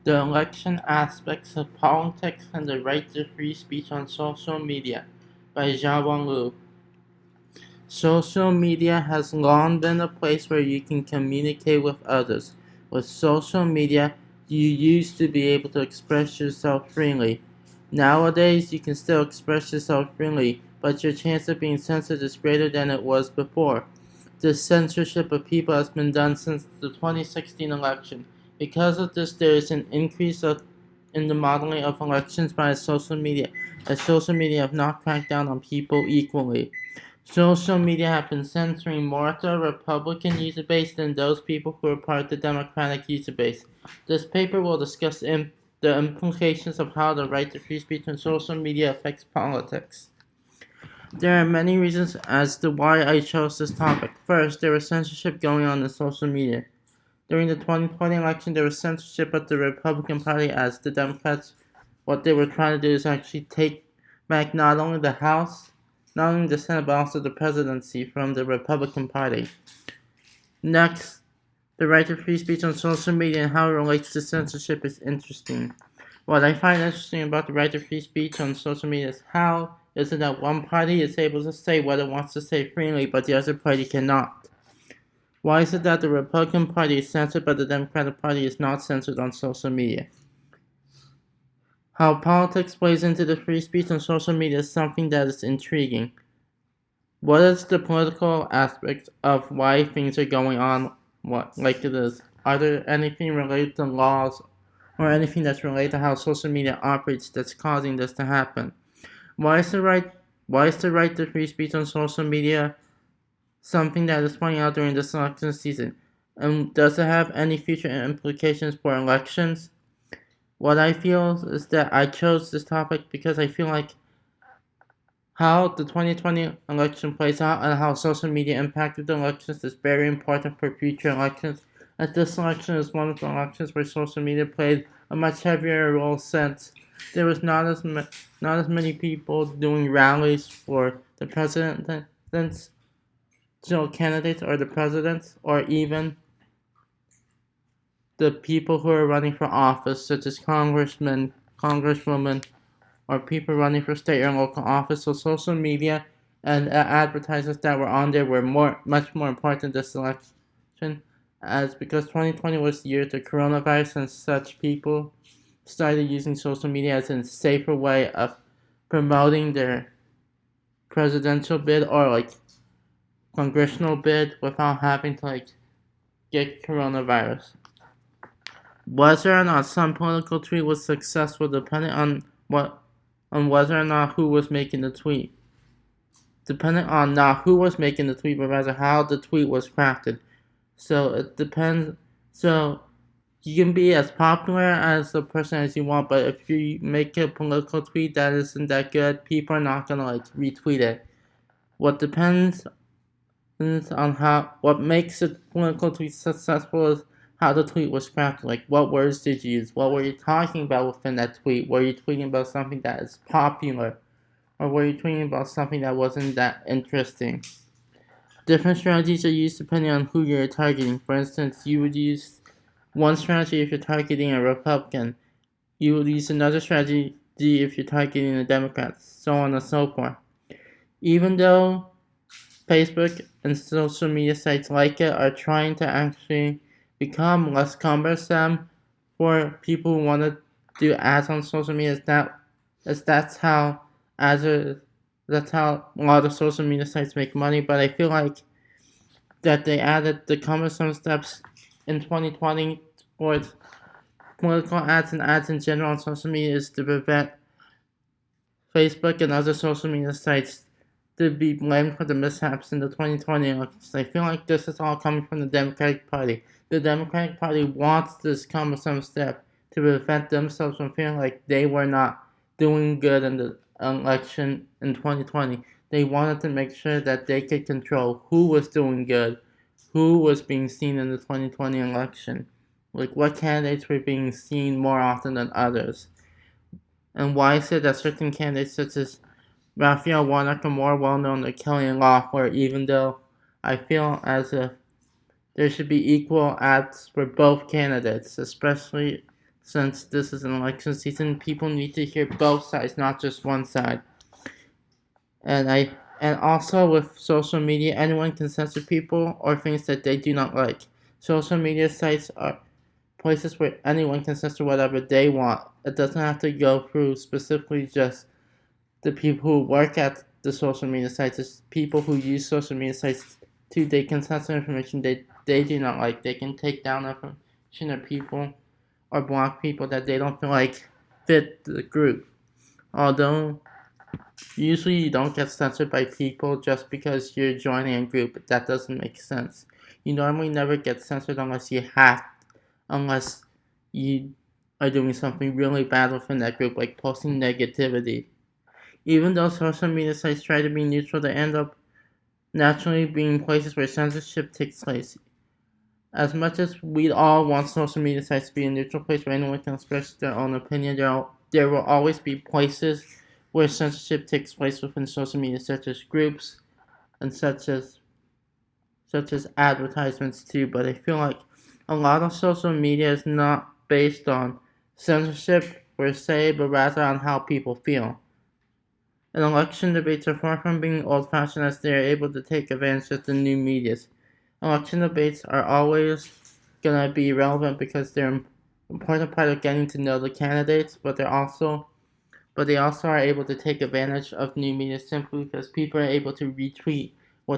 The Election Aspects of Politics and the Right to Free Speech on Social Media by Xiaowang Lu. Social media has long been a place where you can communicate with others. With social media, you used to be able to express yourself freely. Nowadays, you can still express yourself freely, but your chance of being censored is greater than it was before. The censorship of people has been done since the 2016 election. Because of this, there is an increase in the modeling of elections by social media, as social media have not cracked down on people equally. Social media have been censoring more of the Republican user base than those people who are part of the Democratic user base. This paper will discuss the implications of how the right to free speech on social media affects politics. There are many reasons as to why I chose this topic. First, there was censorship going on in social media. During the 2020 election, there was censorship of the Republican Party as the Democrats, what they were trying to do is actually take back not only the House, not only the Senate, but also the presidency from the Republican Party. Next, the right to free speech on social media and how it relates to censorship is interesting. What I find interesting about the right to free speech on social media is how is it that one party is able to say what it wants to say freely, but the other party cannot? Why is it that the Republican Party is censored, but the Democratic Party is not censored on social media? How politics plays into the free speech on social media is something that is intriguing. What is the political aspect of why things are going on like it is? Are there anything related to laws or anything that's related to how social media operates that's causing this to happen? Why is the right why is the right to free speech on social media something that is playing out during this election season? And does it have any future implications for elections? What I feel is that I chose this topic because I feel like how the 2020 election plays out and how social media impacted the elections is very important for future elections. As this election is one of the elections where social media played a much heavier role since there was not as many people doing rallies for the presidential candidates or the presidents or even the people who are running for office, such as congressmen, congresswomen, or people running for state or local office. So social media and advertisements that were on there were much more important this election, as because 2020 was the year of the coronavirus and such people started using social media as a safer way of promoting their presidential bid or like congressional bid without having to like get coronavirus. Whether or not some political tweet was successful depended on whether or not who was making the tweet. Depending on not who was making the tweet, but rather how the tweet was crafted. So it depends. So you can be as popular as the person as you want, but if you make a political tweet that isn't that good, people are not gonna like retweet it. What depends on what makes a political tweet successful is how the tweet was crafted. Like what words did you use? What were you talking about within that tweet? Were you tweeting about something that is popular? Or were you tweeting about something that wasn't that interesting? Different strategies are used depending on who you're targeting. For instance, you would use one strategy if you're targeting a Republican. You would use another strategy if you're targeting a Democrat, so on and so forth. Even though Facebook and social media sites like it are trying to actually become less cumbersome for people who want to do ads on social media, that's how ads are that's how a lot of social media sites make money. But I feel like that they added the cumbersome steps in 2020 towards political ads and ads in general on social media is to prevent Facebook and other social media sites to be blamed for the mishaps in the 2020 elections. I feel like this is all coming from the Democratic Party. The Democratic Party wants this cumbersome step to prevent themselves from feeling like they were not doing good in the election in 2020. They wanted to make sure that they could control who was doing good, who was being seen in the 2020 election, like what candidates were being seen more often than others. And why is it that certain candidates such as Raphael Warnock are more well known than Kelly Loeffler, even though I feel as if there should be equal ads for both candidates, especially since this is an election season, people need to hear both sides, not just one side. And also with social media, anyone can censor people or things that they do not like. Social media sites are places where anyone can censor whatever they want. It doesn't have to go through specifically just the people who work at the social media sites. It's people who use social media sites too. They can censor information they do not like. They can take down information of people or block people that they don't feel like fit the group. Although usually you don't get censored by people just because you're joining a group. That doesn't make sense. You normally never get censored unless you are doing something really bad within that group, like posting negativity. Even though social media sites try to be neutral, they end up naturally being places where censorship takes place. As much as we all want social media sites to be a neutral place where anyone can express their own opinion, there will always be places where censorship takes place within social media, such as groups and such as advertisements too. But I feel like a lot of social media is not based on censorship per se, but rather on how people feel. And election debates are far from being old-fashioned as they are able to take advantage of the new medias. Election debates are always gonna be relevant because they're an important part of getting to know the candidates, but they also are able to take advantage of new media simply because people are able to retweet